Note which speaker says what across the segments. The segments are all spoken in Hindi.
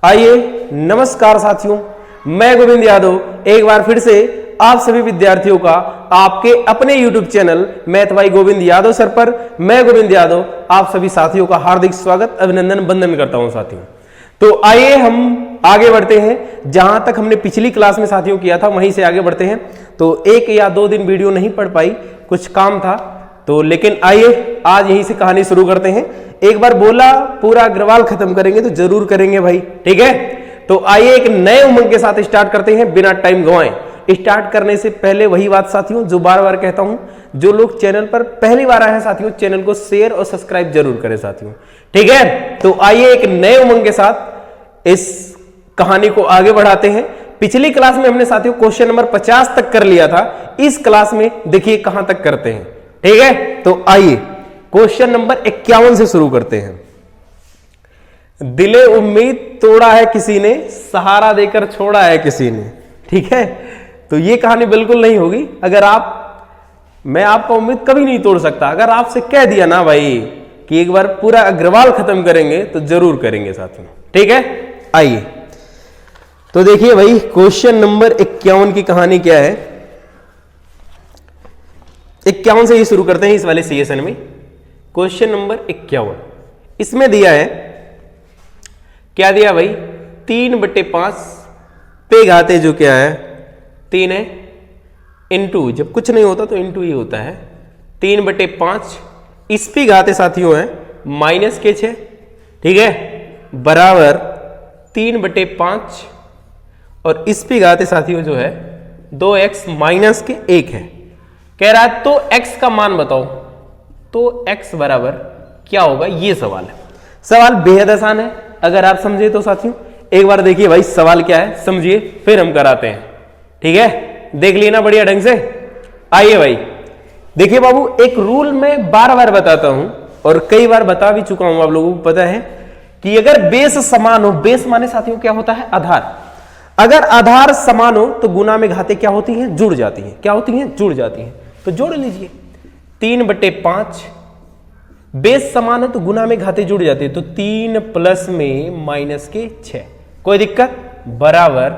Speaker 1: आइए नमस्कार साथियों, मैं गोविंद यादव एक बार फिर से आप सभी विद्यार्थियों का आपके अपने YouTube channel math bye Govind Yadav sir पर मैं गोविंद यादव आप सभी साथियों का हार्दिक स्वागत अभिनंदन वंदन करता हूं साथियों। तो आइए हम आगे बढ़ते हैं, जहां तक हमने पिछली क्लास में साथियों किया था वहीं से आगे बढ़ते हैं। तो 1 या 2 दिन वीडियो नहीं पढ़ पाई, कुछ काम था तो, लेकिन आइए आज यहीं से कहानी शुरू करते हैं। एक बार बोला पूरा अग्रवाल खत्म करेंगे तो जरूर करेंगे भाई, ठीक है। तो आइए एक नए उमंग के साथ स्टार्ट करते हैं बिना टाइम गंवाए। स्टार्ट करने से पहले वही बात साथियों जो बार बार कहता हूं, जो लोग चैनल पर पहली बार आए हैं साथियों, चैनल को शेयर और सब्सक्राइब जरूर करें साथियों, ठीक है। तो आइए एक नए उमंग के साथ इस कहानी को आगे बढ़ाते हैं। पिछली क्लास में हमने साथियों क्वेश्चन नंबर 50 तक कर लिया था, इस क्लास में देखिए कहां तक करते हैं, ठीक है। तो आइए क्वेश्चन नंबर 51 से शुरू करते हैं। दिले उम्मीद तोड़ा है किसी ने, सहारा देकर छोड़ा है किसी ने, ठीक है। तो ये कहानी बिल्कुल नहीं होगी अगर मैं आपका उम्मीद कभी नहीं तोड़ सकता। अगर आपसे कह दिया ना भाई कि एक बार पूरा अग्रवाल खत्म करेंगे तो जरूर करेंगे साथियों, ठीक है। आइए तो देखिए भाई क्वेश्चन नंबर 51 की कहानी क्या है। 51 से ही शुरू करते हैं इस वाले सेशन में। क्वेश्चन नंबर 51 इसमें दिया है, क्या दिया भाई, 3/5 पे घाते जो क्या है 3 है, इंटू जब कुछ नहीं होता तो इंटू ही होता है 3/5 इस पे घाते साथियों है -6, ठीक है, बराबर 3/5 और इस पे घाते साथियों जो है 2x -1 है। कह रहा है तो x का मान बताओ, तो x बराबर क्या होगा, ये सवाल है। सवाल बेहद आसान है अगर आप समझे तो साथियों। एक बार देखिए भाई सवाल क्या है, समझिए फिर हम कराते हैं, ठीक है। देख लिए ना बढ़िया ढंग से। आइए भाई देखिए बाबू, एक रूल मैं बार बार बताता हूं और कई बार बता भी चुका हूं, आप लोगों को पता है कि अगर बेस समान हो, बेस माने साथियों क्या होता है, आधार। अगर आधार समान हो तो गुना में घाते क्या होती हैं, जुड़ जाती हैं। क्या होती हैं, जुड़ जाती हैं। तो जोड़ लीजिए 3/5, बेस समान है तो गुना में घाते जुड़ जाते हैं, तो 3 प्लस में -6, कोई दिक्कत, बराबर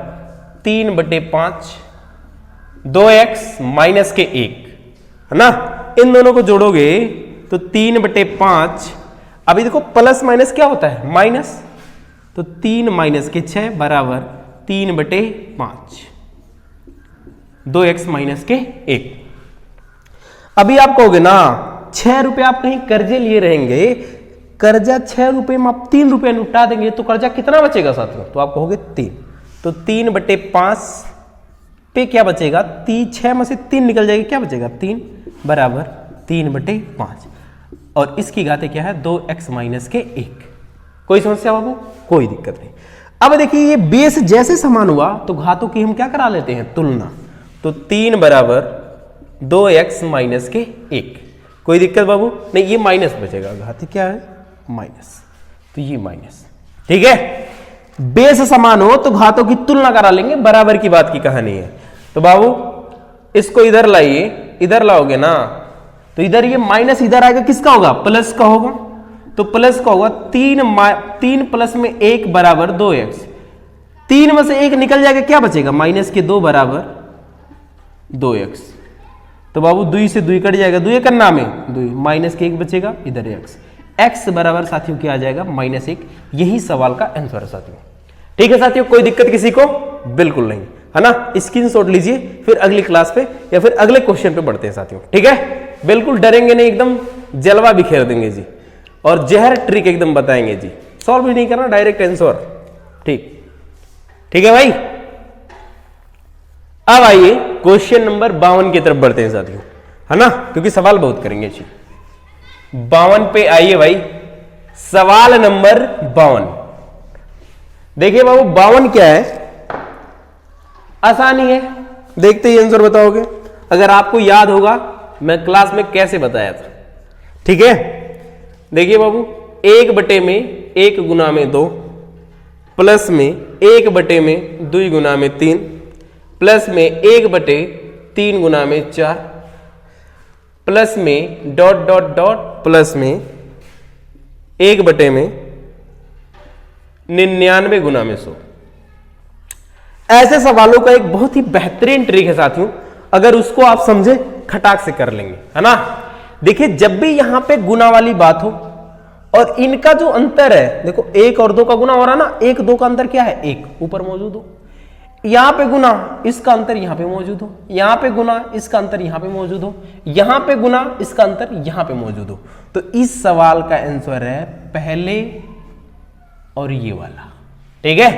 Speaker 1: 3/5 2x -1 है ना। इन दोनों को जोड़ोगे तो 3/5, अभी देखो प्लस माइनस क्या होता है, माइनस, तो 3 -6 बराबर 3/5 2x -1। अभी आप कहोगे ना 6 रुपए आप कहीं कर्जे लिए रहेंगे, कर्जा 6 रुपए में आप 3 रुपए लुटा देंगे तो कर्जा कितना बचेगा साथियों, तो आप कहोगे 3, तो 3/5 पे क्या बचेगा, 6 में से 3 निकल जाएगा, क्या बचेगा 3 बराबर 3/5 और इसकी घाते क्या है 2x -1। कोई समस्या बाबू, कोई दिक्कत नहीं। अब देखिए ये बेस जैसे समान हुआ तो घातों की हम क्या करा लेते हैं, तुलना, तो 3 बराबर 2x -1। कोई दिक्कत बाबू नहीं, ये माइनस बचेगा, घाते क्या है माइनस, तो ये माइनस, ठीक है। बेस समान हो तो घातों की तुलना करा लेंगे, बराबर की बात की कहानी है। तो बाबू इसको इधर लाइए, इधर लाओगे ना तो इधर ये माइनस इधर आएगा, किसका होगा, प्लस का होगा, तो प्लस का होगा 3 प्लस में 1 बराबर 2x, 3 में से 1 निकल जाएगा, क्या बचेगा -2 बराबर 2x। तो बाबू 2 से 2 कट जाएगा, 2 करना में 2 -1 बचेगा, इधर x बराबर साथियों क्या आ जाएगा -1। यही सवाल का आंसर है साथियों, ठीक है साथियों। कोई दिक्कत किसी को, बिल्कुल नहीं, है ना। स्क्रीनशॉट लीजिए, फिर अगली क्लास पे या फिर अगले क्वेश्चन पे बढ़ते हैं साथियों, ठीक है। बिल्कुल डरेंगे नहीं, एकदम जलवा बिखेर देंगे जी, और जहर ट्रिक एकदम बताएंगे जी, सॉल्व भी नहीं करना, डायरेक्ट आंसर, ठीक, ठीक है भाई। अब आइए क्वेश्चन नंबर 52 की तरफ बढ़ते हैं साथियों, है ना, क्योंकि सवाल बहुत करेंगे जी। 52 पे आइए भाई, सवाल नंबर 52। देखिए बाबू 52 क्या है, आसानी है, देखते ही आंसर बताओगे। अगर आपको याद होगा मैं क्लास में कैसे बताया था, ठीक है। देखिए बाबू 1/1 गुना में 2, प्लस में 1/2 गुना में 3, प्लस में 1/3 गुना में 4, प्लस में डॉट प्लस में 1/, 99 गुना में 100। ऐसे सवालों का एक बहुत ही बेहतरीन ट्रिक है साथियों, अगर उसको आप समझे खटाक से कर लेंगे, है ना। देखिए जब भी यहां पे गुना वाली बात हो और इनका जो अंतर है, देखो 1 और 2 का गुना हो रहा ना, 1 2 का अंतर क्या है, 1 ऊपर मौजूद हो, यहां पे गुना इसका अंतर यहां पे मौजूद हो, यहां पे गुना इसका अंतर यहां पे मौजूद हो, यहां पे गुना इसका अंतर यहां पे मौजूद हो। तो इस सवाल का आंसर है पहले और ये वाला, ठीक है।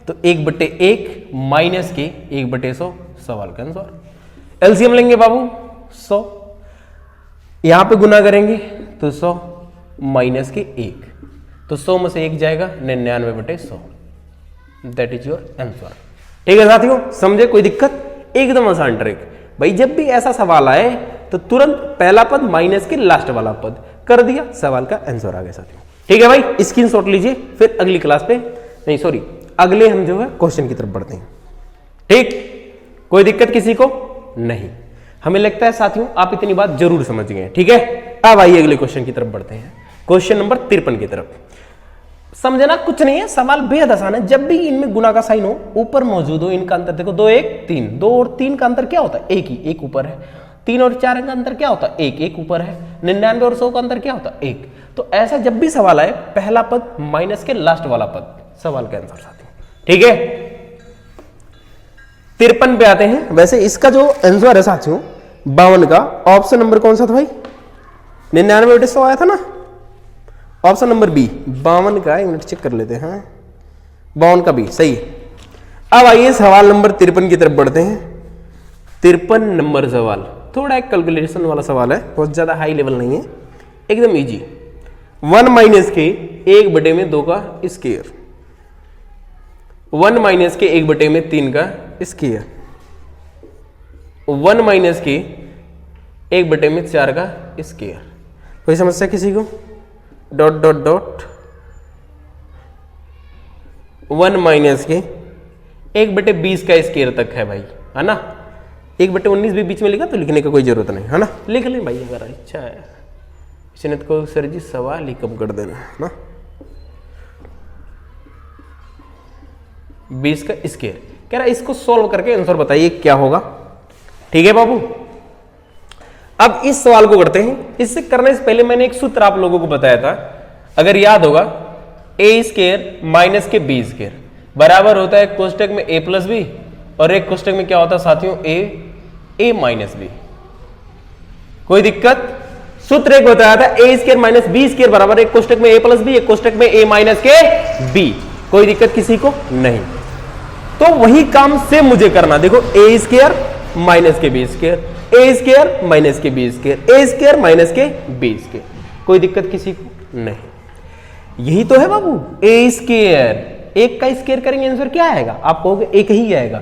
Speaker 1: तो 1/1 माइनस के 1/100 सवाल का आंसर। एलसीएम लेंगे बाबू 100, यहां पे गुना करेंगे तो 100 माइनस के 1, तो 100 में से 1 जाएगा, 99/100। दैट इज योर आंसर, ठीक है साथियों। समझे, कोई दिक्कत, एकदम आसान ट्रिक। भाई जब भी ऐसा सवाल आए तो तुरंत पहला पद माइनस के लास्ट वाला पद कर दिया, सवाल का आंसर आ गया साथियों, ठीक है भाई। स्क्रीनशॉट लीजिए, फिर अगली क्लास पे, नहीं सॉरी, अगले हम जो है क्वेश्चन की तरफ बढ़ते हैं, ठीक। कोई दिक्कत किसी को नहीं, हमें लगता है साथियों आप इतनी बात जरूर समझ गए, ठीक है। अब आइए अगले क्वेश्चन की तरफ बढ़ते हैं, क्वेश्चन नंबर 53 की तरफ। समझना कुछ नहीं है, सवाल बेहद आसान है। जब भी इनमें गुना का साइन हो, ऊपर मौजूद हो, इनका अंतर देखो 2 1 3, 2 और 3 का अंतर क्या होता है, 1 ही, 1 ऊपर है। 3 और 4 का अंतर क्या होता है, 1 1 ऊपर है। 99 और 100 का अंतर क्या होता है, 1। तो ऐसा जब भी सवाल आए, पहला पद माइनस के लास्ट वाला पद सवाल का आंसर साथियों, ठीक है। 53 पे आते हैं। वैसे इसका जो आंसर है साथियों 52 का, ऑप्शन नंबर कौन सा था भाई, 99/100 आया था ना, ऑप्शन नंबर बी 52 का, एक मिनट चेक कर लेते हैं, 52 का बी सही। अब आइए सवाल नंबर 53 की तरफ बढ़ते हैं। 53 नंबर सवाल थोड़ा एक कैलकुलेशन वाला सवाल है, बहुत ज्यादा हाई लेवल नहीं है, एकदम इजी। 1 माइनस के 1/2 का स्क्वायर, 1 माइनस के 1/3 का स्क्वायर, 1 माइनस के 1/4 का स्क्वायर। कोई समस्या किसी को, डॉट डॉट डॉट 1 माइनस के 1/20 का स्क्वायर तक है भाई, है ना। 1/19 भी बीच में लिखा तो लिखने का कोई जरूरत नहीं, है ना, लिख लें भाई अगर इच्छा है। इसने तो सर जी सवाल ही कम कर देना है ना। 20 का स्क्वायर कह रहा है, इसको सॉल्व करके आंसर बताइए क्या होगा, ठीक है बाबू। अब इस सवाल को करते हैं। इससे करने से पहले मैंने एक सूत्र आप लोगों को बताया था, अगर याद होगा, a² माइनस के b² बराबर होता है कोष्टक में a प्लस बी, और एक कोष्टक में क्या होता है साथियों, a माइनस बी। कोई दिक्कत, सूत्र एक बताया था a² माइनस b² बराबर एक कोष्टक में a प्लस बी, एक कोष्टक में a माइनस के b। कोई दिक्कत किसी को नहीं, तो वही काम से मुझे करना। देखो a² माइनस के b², a² माइनस के b², a² माइनस के b²। कोई दिक्कत किसी को नहीं, यही तो है बाबू। a², एक का स्क्वायर करेंगे आंसर क्या आएगा, आप कहोगे एक ही आएगा।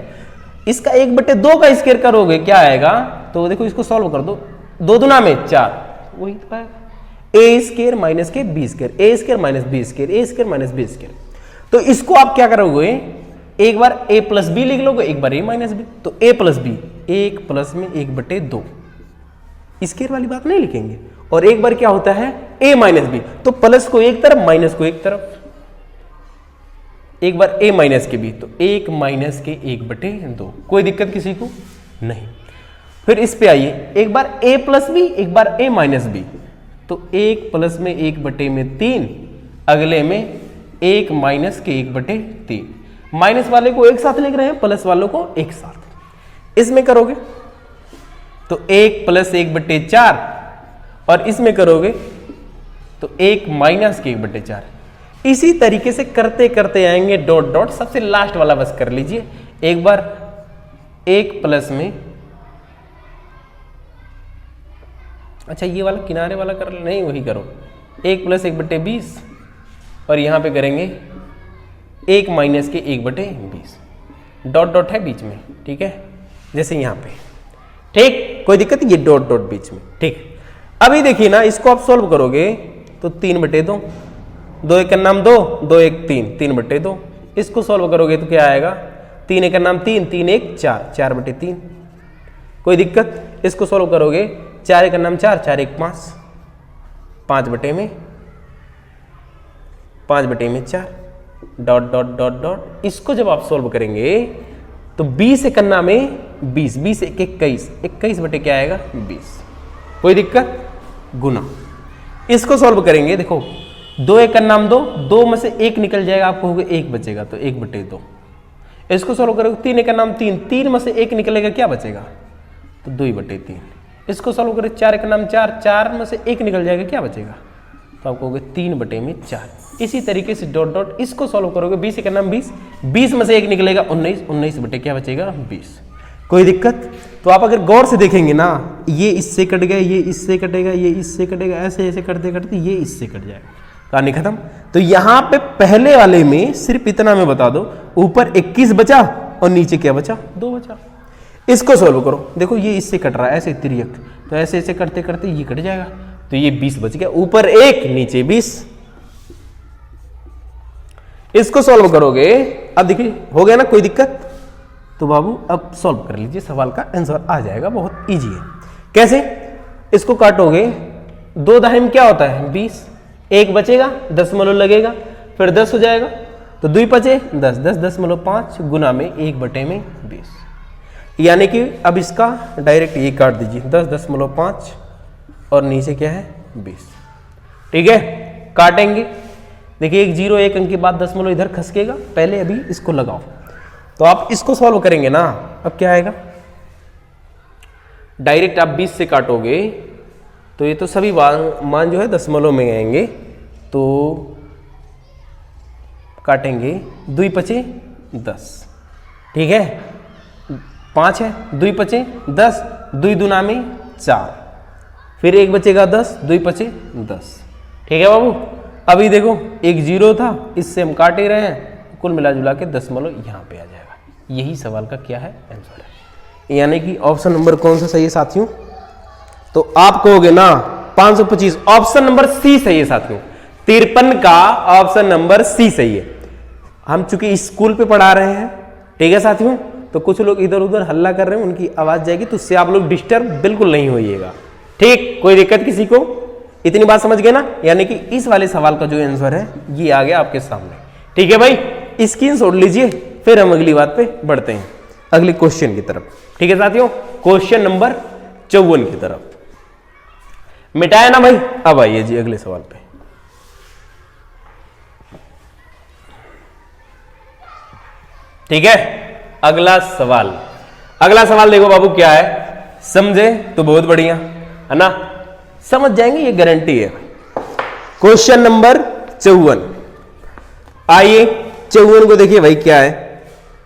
Speaker 1: इसका 1/2 का स्क्वायर करोगे क्या आएगा, तो देखो इसको सॉल्व कर दो, 2 दूना में 4, वही तो आएगा। a² माइनस के b², a² minus b², a² minus b²। तो इसको आप क्या करोगे, एक बार a प्लस बी लिख लोगे, एक बार a माइनस बी, तो a प्लस बी, 1 प्लस में 1/2, स्क्वायर वाली बात नहीं लिखेंगे। और एक बार क्या होता है a माइनस बी, तो प्लस को एक तरफ, माइनस को एक तरफ। एक बार a माइनस के बी, तो 1 माइनस के 1/2। कोई दिक्कत किसी को नहीं। फिर इस पे आइए, एक बार a प्लस बी, एक बार a माइनस बी, तो 1 प्लस में 1/3, अगले में 1 माइनस के 1/3। माइनस वाले को एक साथ लिख रहे हैं, प्लस वालों को एक साथ। इसमें करोगे तो 1 प्लस 1/4, और इसमें करोगे तो 1 माइनस के 1/4। इसी तरीके से करते करते आएंगे डॉट डॉट, सबसे लास्ट वाला बस कर लीजिए। एक बार 1 प्लस में, अच्छा ये वाला किनारे वाला कर, नहीं वही करो, 1 प्लस 1/20, और यहां पे करेंगे 1 माइनस के 1/20, डॉट डॉट है बीच में, ठीक है, जैसे यहां पे, ठीक। कोई दिक्कत, ये डॉट डॉट बीच में, ठीक। अभी देखिए ना, इसको आप सॉल्व करोगे तो 3/2, 2 1 का नाम 2, 2 1 3, 3/2। इसको सॉल्व करोगे तो क्या आएगा, 3 1 का नाम 3, 3 1 4, 4/3। कोई दिक्कत, इसको सॉल्व करोगे 4 1 का नाम 4, 4 1 5, 5/4, डॉट डॉट डॉट डॉट, इसको जब आप सॉल्व करेंगे तो 20 एकन्ना में 20, 20 एक 21, 21 बटे क्या आएगा 20। कोई दिक्कत? गुना। इसको सॉल्व करेंगे, देखो 2 एकन्ना में 2, 2 में से 1 निकल जाएगा, आपको होगा 1 बचेगा तो 1 बटे 2। इसको सॉल्व करोगे 3 एकन्ना में 3, 3 में से 1 निकलेगा, क्या बचेगा तो 2 बटे 3। इसको सॉल्व करें 4 एकन्ना में 4, 4 में से 1 निकल जाएगा, क्या बचेगा तो आपको होगा 3 बटे में 4। इसी तरीके से डॉट डॉट इसको सॉल्व करोगे 20 एकन्ना में 20, 20 में से 1 निकलेगा 19, 19 बटे क्या बचेगा 20। कोई दिक्कत? तो आप अगर गौर से देखेंगे ना, ये इससे कट गया, ये इससे कटेगा, ये इससे कटेगा, ऐसे ऐसे करते करते ये इससे कट जाएगा, कहानी खत्म। तो यहां पे पहले वाले में सिर्फ इतना मैं बता दो, ऊपर 21 बचा और नीचे क्या बचा 2 बचा। इसको सॉल्व करो, देखो ये इससे कट रहा है ऐसे तिर्यक, तो ऐसे ऐसे करते करते ये कट जाएगा, तो ये 20 बच गया, ऊपर 1 नीचे 20। इसको सॉल्व करोगे, अब देखिए हो गया ना, कोई दिक्कत? तो बाबू अब सॉल्व कर लीजिए, सवाल का आंसर आ जाएगा, बहुत इजी है। कैसे? इसको काटोगे, 2 दहाई में क्या होता है 20, 1 बचेगा, दशमलव लगेगा, फिर 10 हो जाएगा, तो 2 बचे 10, 10.5 गुना में 1 बटे में 20। यानी कि अब इसका डायरेक्ट ये काट दीजिए, 10.5 और नीचे क्या है 20। ठीक है, काटेंगे, देखिए 1 0 1 अंक के बाद दशमलव इधर खसकेगा, पहले अभी इसको लगाओ। तो आप इसको सॉल्व करेंगे ना, अब क्या आएगा, डायरेक्ट आप 20 से काटोगे तो ये तो सभी मान जो है दशमलव में आएंगे, तो काटेंगे 2 पचे 10, ठीक है, 5 है, 2 पचे 10, 2 दूना में 4, फिर 1 बचेगा 10, 2 पचे 10। ठीक है बाबू, अभी देखो 1 0 था, इससे हम काट ही रहे हैं, कुल मिला जुला के दशमलव यहाँ पे आ जाएगा। यही सवाल का क्या है आंसर है, यानी कि ऑप्शन नंबर कौन सा सही है साथियों? तो आप कहोगे ना 525, ऑप्शन नंबर सी सही है साथियों, 53 का ऑप्शन नंबर सी सही है। हम चूंकि स्कूल पे पढ़ा रहे हैं, ठीक है साथियों, तो कुछ लोग इधर उधर हल्ला कर रहे हैं, उनकी आवाज जाएगी, तो उससे आप लोग डिस्टर्ब बिल्कुल नहीं होइएगा। ठीक, कोई दिक्कत किसी को? इतनी बात समझ गए ना? यानी कि इस वाले सवाल का जो आंसर है ये आ गया आपके सामने। ठीक है भाई, स्क्रीनशॉट लीजिए, फिर हम अगली बात पे बढ़ते हैं, अगले क्वेश्चन की तरफ। ठीक है साथियों, क्वेश्चन नंबर 54 की तरफ। मिटाया ना भाई? अब आइए जी अगले सवाल पे। ठीक है, अगला सवाल, अगला सवाल देखो बाबू क्या है, समझे तो बहुत बढ़िया है ना, समझ जाएंगे ये गारंटी है। क्वेश्चन नंबर 54, आइए 54 को देखिए भाई क्या है।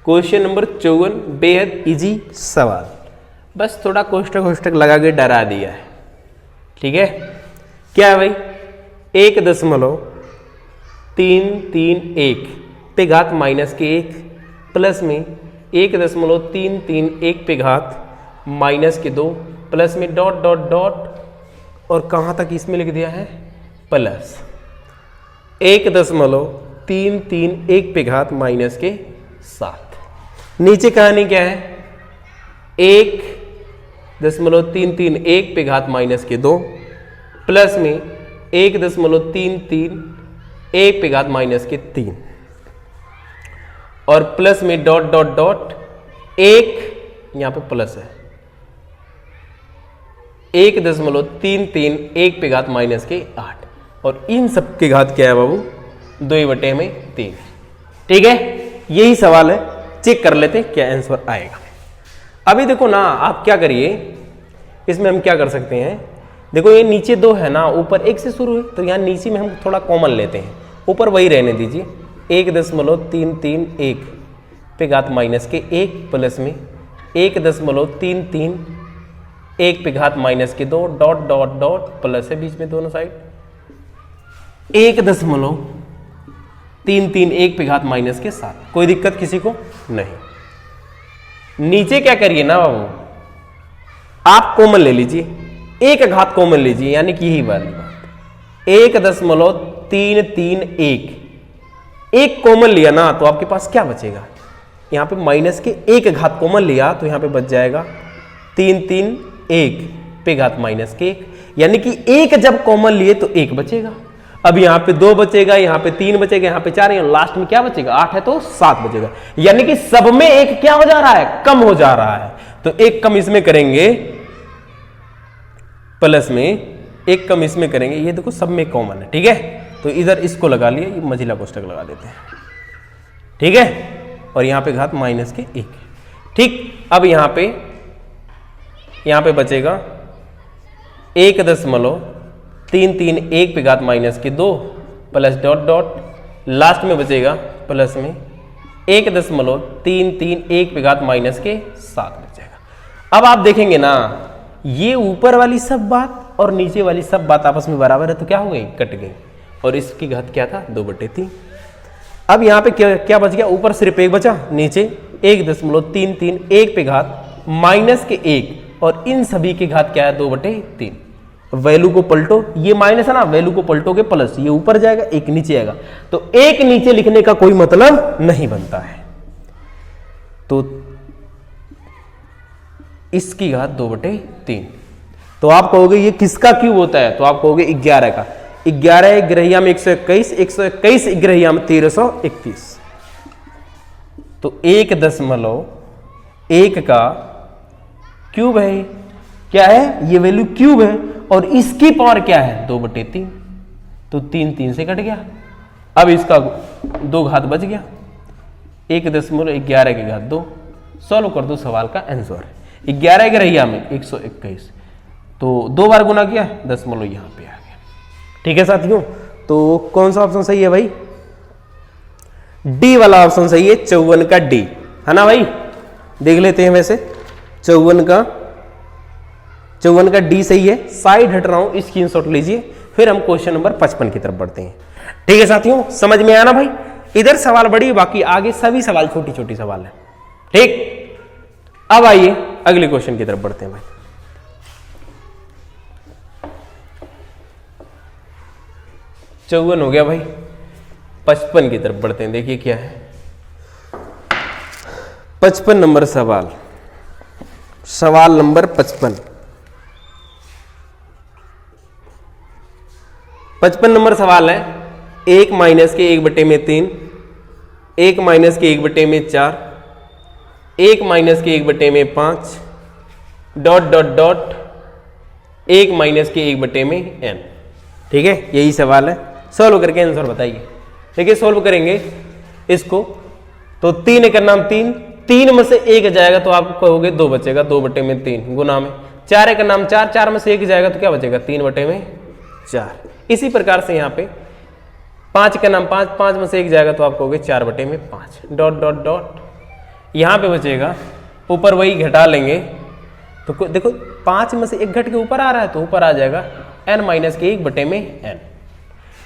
Speaker 1: क्वेश्चन नंबर 54 बेहद इजी सवाल, बस थोड़ा कोष्टक कोष्टक लगा के डरा दिया है। ठीक है, क्या है भाई, 1.331 पे घात माइनस के 1 प्लस में 1.331 पे घात माइनस के 2 प्लस में डॉट डॉट डॉट, और कहां तक इसमें लिख दिया है प्लस 1.331 पे घात माइनस के 7। नीचे कहानी क्या है, 1.331 पे घात माइनस के 2 प्लस में 1.331 पे घात माइनस के 3 और प्लस में डॉट डॉट डॉट 1, यहां पे प्लस है, 1.331 पे घात माइनस के 8, और इन सब के घात क्या है बाबू 2/3। ठीक है, यही सवाल है, चेक कर लेते क्या आंसर आएगा। अभी देखो ना, आप क्या करिए, इसमें हम क्या कर सकते हैं, देखो ये नीचे 2 है ना, ऊपर 1 से शुरू है, तो यहाँ नीचे में हम थोड़ा कॉमन लेते हैं, ऊपर वही रहने दीजिए, 1.331 पे घात माइनस के 1 प्लस में 1.331 पे घात माइनस के 2 डॉट डॉट डॉट प्लस है बीच में दोनों साइड, 1.331 पे घात माइनस के 7। कोई दिक्कत किसी को नहीं। नीचे क्या करिए ना बाबू, आप कॉमन ले लीजिए, 1 घात कॉमन लीजिए, यानी कि यही वाली बात 1.331 एक कॉमन लिया ना, तो आपके पास क्या बचेगा, यहां पे माइनस के 1 घात कॉमन लिया तो यहां पे बच जाएगा 331 पे घात माइनस के 1, यानी कि 1 जब कॉमन लिए तो 1 बचेगा। अब यहाँ पे 2 बचेगा, यहाँ पे 3 बचेगा, यहाँ पे 4, यहाँ लास्ट में क्या बचेगा 8 है तो 7 बचेगा। यानी कि सब में एक क्या हो जा रहा है, कम हो जा रहा है। तो एक कम इसमें करेंगे प्लस में, एक कम इसमें करेंगे, ये देखो सब में कॉमन है, ठीक है। तो इधर इसको लगा लिया, ये मझिला कोष्ठक लगा देते हैं, ठीक है। और यहाँ पे घात माइनस के 1, ठीक। अब यहाँ पे बचेगा 1.33 पे घात माइनस के 2 प्लस डॉट डॉट, लास्ट में बचेगा प्लस में 1.331 पे घात माइनस के 7 बचेगा। अब आप देखेंगे ना, ये ऊपर वाली सब बात और नीचे वाली सब बात आपस में बराबर है, तो क्या हो गई, कट गई। और इसकी घात क्या था, 2/3। अब यहाँ पे क्या बच गया, ऊपर सिर्फ 1 बचा, नीचे 1.331 पे घात माइनस के 1, और इन सभी की घात क्या है, 2/3। वैल्यू को पलटो, ये माइनस है ना, वैल्यू को पलटोगे प्लस, ये ऊपर जाएगा, 1 नीचे आएगा, तो 1 नीचे लिखने का कोई मतलब नहीं बनता है। तो इसकी घात 2/3। तो आप कहोगे ये किसका क्यूब होता है, तो आप कहोगे 11 का। 11 ग्रहिया में 121, 121 ग्रहिया में 1331। तो 1.1 का क्यूब है, क्या है, ये वैल्यू क्यूब है, और इसकी पावर क्या है, 2/3। तो 3 से कट गया। अब इसका 2 घात बच गया, 1.11 की घात 2। सॉल्व कर दो, सवाल का आंसर 11 ग्रहिया में 121, तो 2 बार गुना किया, दशमलव यहां पे आ गया, ठीक है साथियों। तो कौन सा ऑप्शन सही है भाई, डी वाला ऑप्शन सही है, 54 का डी, है ना भाई। देख लेते हैं, वैसे 54 का डी सही है। साइड हट रहा हूं, स्क्रीनशॉट लीजिए, फिर हम क्वेश्चन नंबर 55 की तरफ बढ़ते हैं, ठीक है साथियों। समझ में आया ना भाई, इधर सवाल बड़ी, बाकी आगे सभी सवाल छोटी छोटी सवाल है, ठीक। अब आइए अगले क्वेश्चन की तरफ बढ़ते हैं भाई। चौवन हो गया भाई, 55 की तरफ बढ़ते हैं। देखिए क्या है, 55 नंबर सवाल, सवाल नंबर 55। 55 नंबर सवाल है, 1 माइनस के 1/3, 1 माइनस के 1/4, 1 माइनस के 1/5, डॉट डॉट डॉट 1 माइनस के 1/n, ठीक है। यही सवाल है, सॉल्व करके आंसर बताइए। देखिए सॉल्व करेंगे इसको, तो 3 एक नाम 3, 3 में से 1 जाएगा तो आप कहोगे 2 बचेगा, 2/3 गुना में 4 एक नाम 4, 4 में से 1 जाएगा तो क्या बचेगा, 3/4। इसी प्रकार से यहाँ पे 5 का नाम 5, 5 में से 1 जाएगा तो आप कहोगे 4/5, डॉट डॉट डॉट, यहाँ पे बचेगा, ऊपर वही घटा लेंगे तो देखो 5 में से 1 घट के ऊपर आ रहा है तो ऊपर आ जाएगा n माइनस के 1/n।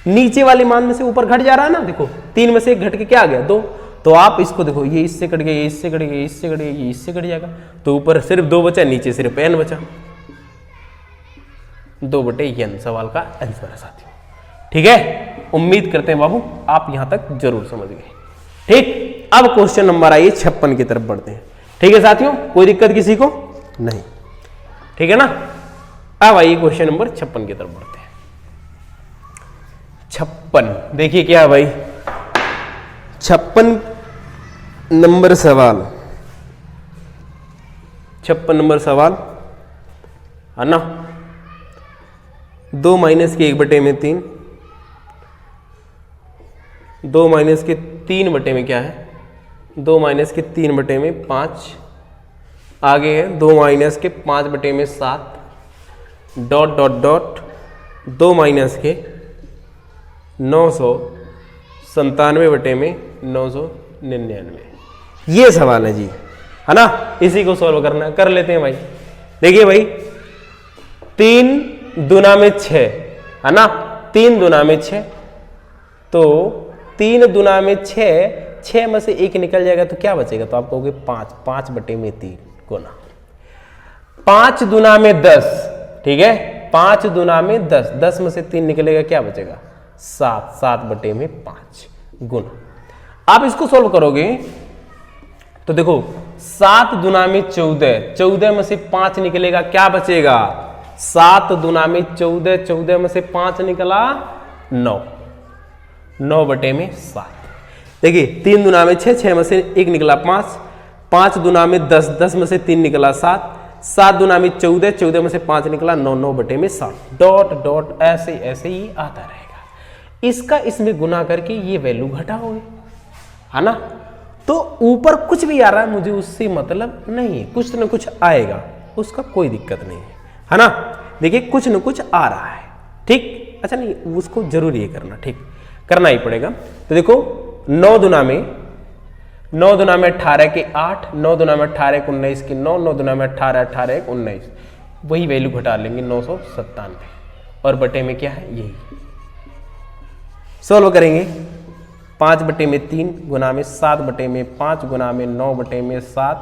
Speaker 1: नीचे वाले मान में से ऊपर घट जा रहा है ना, देखो 3 में से 1 घट के क्या आ गया, 2। तो आप इसको देखो, ये इससे कट गया, ये इससे कट गया, ये इससे कट गया, ये इससे कट जाएगा, तो ऊपर सिर्फ 2 बचा, नीचे सिर्फ n बचा, 2/n सवाल का आंसर है साथियों, ठीक है। उम्मीद करते हैं बाबू आप यहां तक जरूर समझ गए, ठीक। अब क्वेश्चन नंबर आइए 56 की तरफ बढ़ते हैं, ठीक है साथियों, कोई दिक्कत किसी को नहीं, ठीक है ना। अब आइए क्वेश्चन नंबर 56 की तरफ बढ़ते हैं। 56 देखिए क्या है भाई, 56 नंबर सवाल, 56 नंबर सवाल है ना। 2 माइनस के 1/3, 2 माइनस के 3 में क्या है, 2 माइनस के 3/5, आगे है 2 माइनस के 5/7, डॉट डॉट डॉट 2 माइनस के 997/999। ये सवाल है जी, है ना। इसी को सॉल्व करना है, कर लेते हैं भाई। देखिए भाई 3 दूना में 6 है ना, 3 दूना में 6, तो 3 दूना में 6, 6 में से 1 निकल जाएगा तो क्या बचेगा, तो आप कहोगे 5, 5/3 गुना 5 दूना में 10, ठीक है, 5 दूना में 10, 10 में से 3 निकलेगा क्या बचेगा, 7, 7/5 गुना। आप इसको सॉल्व करोगे तो देखो 7 दूना में 14, 14 में से 5 निकलेगा क्या बचेगा, 7 दूना में 14, 14 में से 5 निकला 9, 9/7। देखिए 3 दूना में 6, 6 में से 1 निकला 5, 5 दूना में 10, 10 में से 3 निकला 7, 7 दूना में 14, 14 में से 5 निकला 9, 9/7। डॉट डॉट ऐसे ऐसे ही आता रहेगा। इसका इसमें गुना करके ये वैल्यू घटाओगे, है ना। तो ऊपर कुछ भी आ रहा है मुझे उससे मतलब नहीं है, कुछ न कुछ आएगा, उसका कोई दिक्कत नहीं है ना। देखिए कुछ न कुछ आ रहा है, ठीक। अच्छा नहीं, उसको जरूरी है करना, ठीक, करना ही पड़ेगा। तो देखो 9 दूना में 18 के 8, 9 दूना में 18 के 19 की 9, 9 दूना में 18, 18 के 19, वही वैल्यू घटा लेंगे 997 और बटे में क्या है यही। सोल्व करेंगे 5/3 गुना में 7/5 गुना में 9/7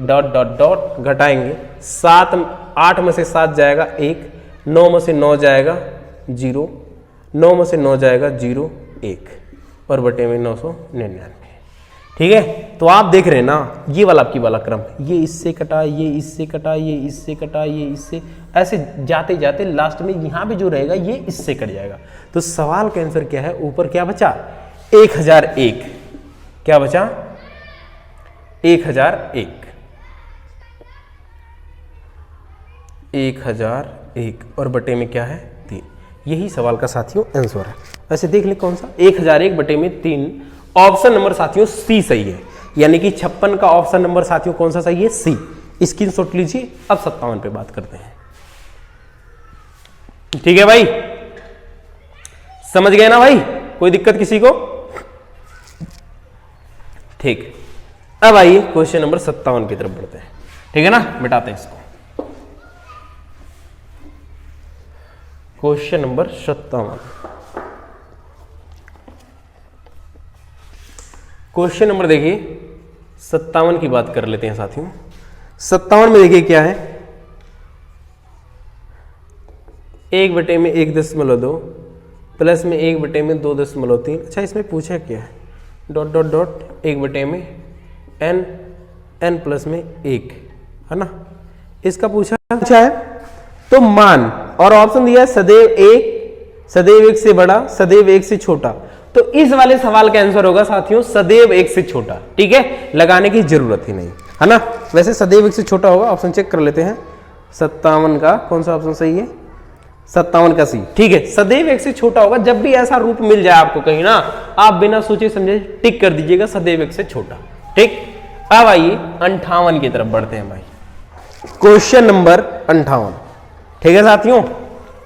Speaker 1: डॉट डॉट डॉट घटाएंगे 7, 8 में से 7 जाएगा 1, 9 में से 9 जाएगा 0, 9 में से 9 जाएगा 0, 1 और बटे में 999। ठीक है, तो आप देख रहे हैं ना, ये वाला आपकी वाला क्रम, ये इससे कटा, ये इससे कटा, ये इससे कटा, ये इससे, ऐसे जाते जाते लास्ट में यहाँ पे जो रहेगा ये इससे कट जाएगा। तो सवाल का आंसर क्या है, ऊपर क्या बचा 1001, क्या बचा 1001, 1001 और बटे में क्या है 3। यही सवाल का साथियों आंसर है। ऐसे देख ले कौन सा 1001 बटे में 3। ऑप्शन नंबर साथियों सी सही है, यानी कि 56 का ऑप्शन नंबर साथियों कौन सा सही है, सी। स्क्रीनशॉट लीजिए। अब 57 पे बात करते हैं। ठीक है भाई, समझ गए ना भाई, कोई दिक्कत किसी को? ठीक, अब आइए क्वेश्चन नंबर 57 की तरफ बढ़ते हैं। ठीक है ना, मिटाते हैं इसको। क्वेश्चन नंबर 57, क्वेश्चन नंबर देखिए 57 की बात कर लेते हैं साथियों। 57 में देखिए क्या है, 1/1.2 प्लस में 1/2.3। अच्छा इसमें पूछा क्या है, dot dot dot 1/n n plus में 1, है ना, इसका पूछा है। तो मान और ऑप्शन दिया है सदैव 1, सदैव 1 से बड़ा, सदैव 1 से छोटा। तो इस वाले सवाल का आंसर होगा साथियों सदैव 1 से छोटा। ठीक है, लगाने की जरूरत ही नहीं, है ना। वैसे सदैव 1 से छोटा होगा, ऑप्शन चेक कर लेते हैं। 57 का कौन सा ऑप्शन सही है, 57 का सी। ठीक है, सदैव 1 से छोटा होगा। जब भी ऐसा रूप मिल जाए आपको कहीं ना, आप बिना सोचे समझे टिक कर दीजिएगा सदैव 1 से छोटा। ठीक, अब आइए 58 की तरफ बढ़ते हैं भाई। Question number 58। ठीक है साथियों,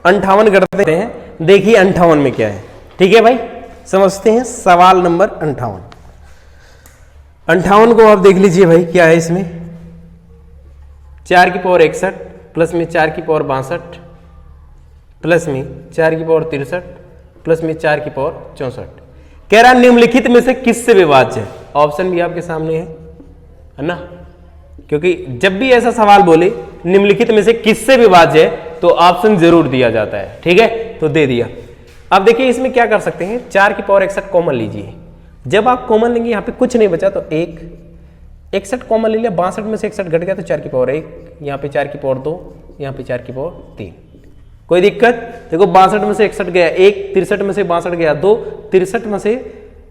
Speaker 1: 58 करते हैं। देखिए 58 में क्या है। ठीक है भाई, समझते हैं सवाल नंबर 58। 58 को आप देख लीजिए भाई, क्या है इसमें 4 की पावर 61 प्लस में 4 की पावर 62 प्लस में 4 की पावर 63 प्लस में 4 की पावर 64। कह रहा निम्नलिखित में से किससे विभाज्य है। ऑप्शन भी आपके सामने है ना, क्योंकि जब भी ऐसा सवाल बोले निम्नलिखित में से किससे विभाज्य है तो ऑप्शन जरूर दिया जाता है। ठीक है, तो दे दिया। अब देखिए इसमें क्या कर सकते हैं, 4 की पावर 61 कॉमन लीजिए। जब आप कॉमन लेंगे यहाँ पे कुछ नहीं बचा तो 1, 61 कॉमन ले लिया, 62 में से 61 घट गया तो 4 की पावर 1, यहाँ पे 4 की पावर 2, यहाँ पे 4 की पावर 3। कोई दिक्कत? देखो 62 में से 61 गया 1, 63 में से 62 गया 2, 63 में से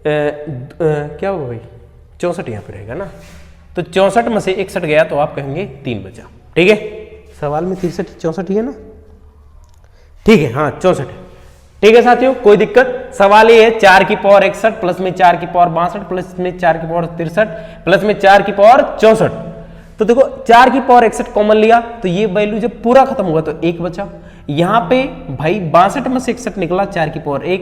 Speaker 1: क्या होगा भाई 64 यहाँ पे रहेगा ना, तो 64 में से 61 गया तो आप कहेंगे 3 बचा। ठीक है, सवाल में 63 64 ही है ना। ठीक है, हाँ 64। ठीक है साथियों, कोई दिक्कत? सवाल ये है 4 की पावर 61 प्लस में 4 की पावर 62 प्लस में 4 की पावर 63 प्लस में 4 की पावर 64। तो देखो 4 की पावर 61 कॉमन लिया तो ये वैल्यू जब पूरा खत्म हुआ तो 1 बचा। यहाँ पे भाई 62 में से 61 निकला 4 की पावर 1,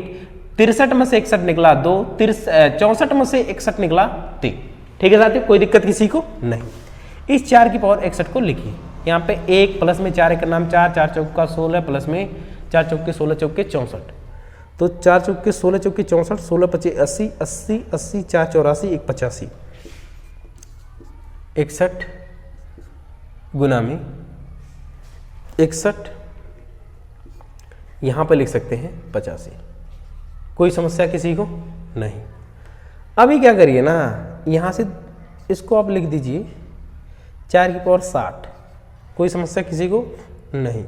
Speaker 1: 63 में से 61 निकला 2, 64 में से 61 निकला 3। ठीक है साथियों, कोई दिक्कत किसी को नहीं। इस 4 की पावर 61 को लिखिए यहाँ पे 1 प्लस में 4 का नाम 4, 4 चौका 16 प्लस में 4 चौके 16 चौके 64। तो 4 चौके 16 चौके 64, 16 पचे 80, 80 80 4 84 1 85, 61 गुना में 61 यहां पे लिख सकते हैं 85। कोई समस्या किसी को नहीं। अभी क्या करिए ना, यहां से इसको आप लिख दीजिए 4 की पावर 60। कोई समस्या किसी को नहीं।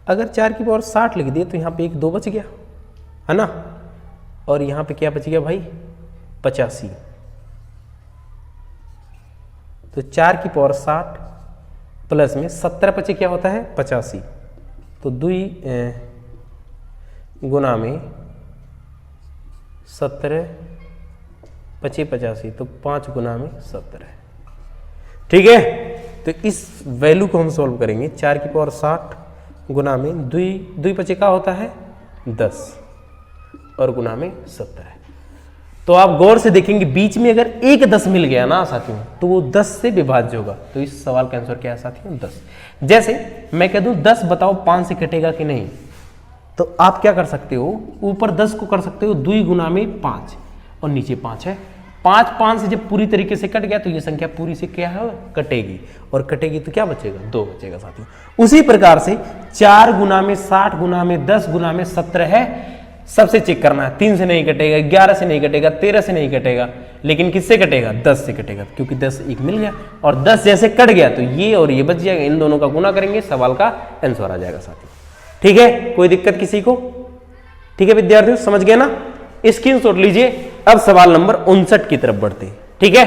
Speaker 1: अगर 4 की पावर 60 लिख दिए तो यहाँ पे 1 2 बच गया, है ना। और यहां पे क्या बच गया भाई 85। तो 4 की पावर 60 प्लस में 17 पचे क्या होता है 85। तो 2 गुना में 17 पचे 85, तो 5 गुना में 17। ठीक है, तो इस वैल्यू को हम सॉल्व करेंगे। 4 की पावर 60 गुना में 2 पचे का होता है 10 और गुना में 17। तो आप गौर से देखेंगे बीच में अगर एक 10 मिल गया ना साथियों तो वो 10 से विभाज्य होगा। तो इस सवाल का आंसर क्या है साथियों 10। जैसे मैं कह दूं 10 बताओ 5 से कटेगा कि नहीं, तो आप क्या कर सकते हो, ऊपर 10 को कर सकते हो 2 गुना में 5 और नीचे 5 है। 5 से जब पूरी तरीके से कट गया तो ये संख्या पूरी से क्या है कटेगी, और कटेगी तो क्या बचेगा 2 बचेगा साथियों। उसी प्रकार से 4 गुना में 60 गुना में 10 गुना में 17 है, सबसे चेक करना है। 3 से नहीं कटेगा, 11 से नहीं कटेगा, 13 से नहीं कटेगा, लेकिन किससे कटेगा 10 से कटेगा, क्योंकि 10 एक मिल गया और 10 जैसे कट गया तो ये और ये बच जाएगा। इन दोनों का गुना करेंगे, सवाल का आंसर आ जाएगा साथियों। ठीक है, कोई दिक्कत किसी को? ठीक है विद्यार्थियों, समझ गए ना? स्क्रीनशॉट लीजिए। अब सवाल नंबर 59 की तरफ बढ़ते हैं। ठीक है,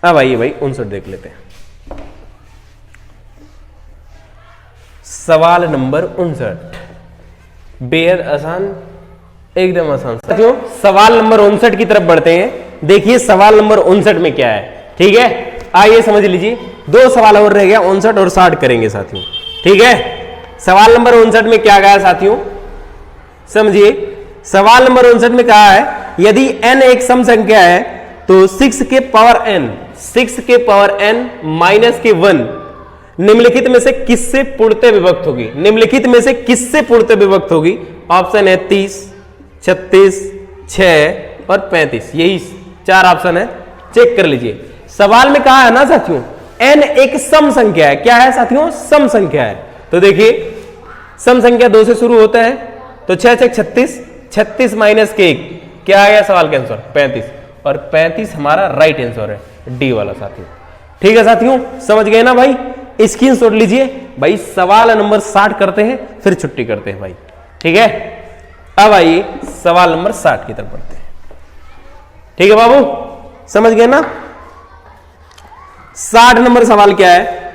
Speaker 1: अब आइए भाई 59 देख लेते हैं। सवाल नंबर 59 बेहद आसान, एकदम आसान साथियों। सवाल नंबर 59 की तरफ बढ़ते हैं। देखिए सवाल नंबर 59 में क्या है। ठीक है, आइए समझ लीजिए। 2 सवाल और रह गया, 59 और 60 करेंगे साथियों। ठीक है, सवाल नंबर 59 में क्या गया साथियों, समझिए। सवाल नंबर 59 में कहा है यदि n एक सम संख्या है तो 6 के पावर n माइनस के 1 निम्नलिखित में से किससे पूर्णतः विभक्त होगी। निम्नलिखित में से किससे पूर्णतः विभक्त होगी? ऑप्शन है 30, 36, 6 और 35। यही 4 ऑप्शन है, चेक कर लीजिए। सवाल में कहा है ना साथियों n एक सम संख्या है। क्या है साथियों? सम संख्या है। तो देखिए सम संख्या 2 से शुरू होता है, तो 6 6 36, 36 माइनस के 1 क्या आ गया सवाल का आंसर 35, और 35 हमारा राइट आंसर है, डी वाला साथियों। ठीक है साथियों, समझ गए ना भाई? स्क्रीनशॉट लीजिए भाई। सवाल नंबर 60 करते हैं फिर छुट्टी करते हैं भाई। ठीक है, अब आइए सवाल नंबर 60 की तरफ बढ़ते हैं। ठीक है बाबू, समझ गए ना? 60 नंबर सवाल क्या है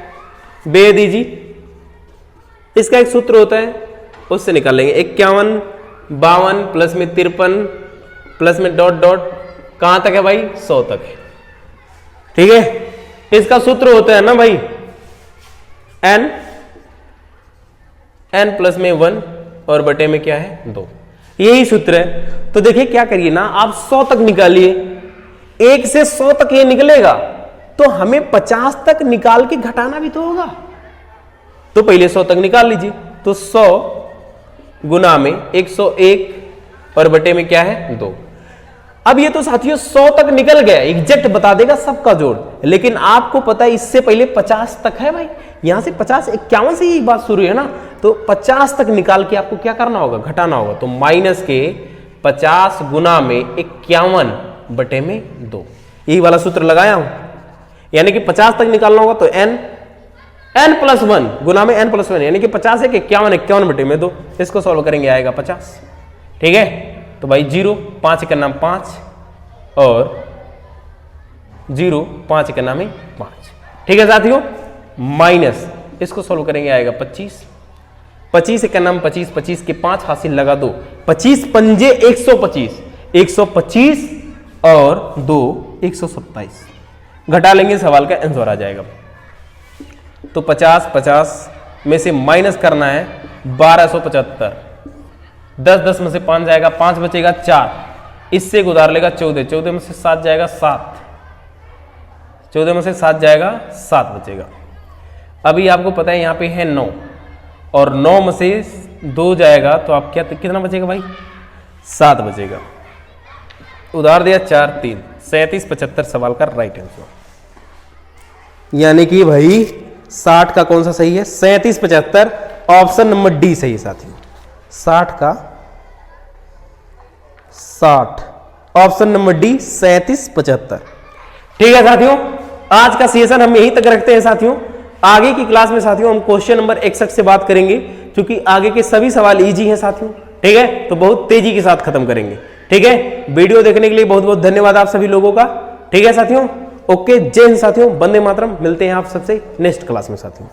Speaker 1: बेदी जी? इसका एक सूत्र होता है, उससे निकाल लेंगे। 51, 52 प्लस में 53 प्लस में डॉट डॉट, कहां तक है भाई? 100 तक है। ठीक है, इसका सूत्र होता है ना भाई n प्लस में 1 और बटे में क्या है 2, यही सूत्र है। तो देखिए क्या करिए ना, आप 100 तक निकालिए, 1 से 100 तक ये निकलेगा तो हमें 50 तक निकाल के घटाना भी तो होगा। तो पहले 100 तक निकाल लीजिए। तो 100 गुना में 101 और बटे में क्या है 2। अब ये तो साथियों 100 तक निकल गया, एग्जैक्ट बता देगा सबका जोड़, लेकिन आपको पता है इससे पहले 50 तक है भाई। यहां से 50 51 से ही बात शुरू है ना, तो 50 तक निकाल के आपको क्या करना होगा? घटाना होगा। तो माइनस के 50 गुना में 51 बटे में 2, यही वाला सूत्र लगाया हूं। यानी कि 50 तक निकालना होगा तो n प्लस 1 गुना में n प्लस 1, यानी कि 50 है कि 51 बटे में 2। इसको सॉल्व करेंगे आएगा 50। ठीक है, तो भाई 0 5 का नाम 5 और 0 5 का नाम है 5। ठीक है साथियों, माइनस इसको सॉल्व करेंगे आएगा 25, 25 का नाम 25, 25 के 5 हासिल लगा दो, 25 पंजे 125, 125 और 2 127 घटा लेंगे, सवाल का आंसर आ जाएगा। तो 50 में से माइनस करना है 1275, 10 में से 5 जाएगा, 5 बचेगा 4, इससे गुजार लेगा 14 में से 7 जाएगा 7, 14 में से 7 जाएगा 7 बचेगा। अभी आपको पता है यहां पे है 9 और 9 में से 2 जाएगा तो आप क्या कितना बचेगा भाई? 7 बचेगा। उधार दिया 4 3 37 75 सवाल का राइट आंसर। यानी कि भाई 60 का कौन सा सही है? 37 75, ऑप्शन नंबर डी सही है साथियों। 60 का 60, ऑप्शन नंबर डी 37 75। ठीक है साथियों, आज का सेशन हम यहीं तक रखते हैं साथियों। आगे की क्लास में साथियों हम क्वेश्चन नंबर 61 से बात करेंगे, क्योंकि आगे के सभी सवाल इजी हैं साथियों। ठीक है, तो बहुत तेजी के साथ खत्म करेंगे। ठीक है, वीडियो देखने के लिए बहुत बहुत धन्यवाद आप सभी लोगों का। ठीक है साथियों, ओके, जय हिंद साथियों, वंदे मातरम। मिलते हैं आप सबसे नेक्स्ट क्लास में साथियों।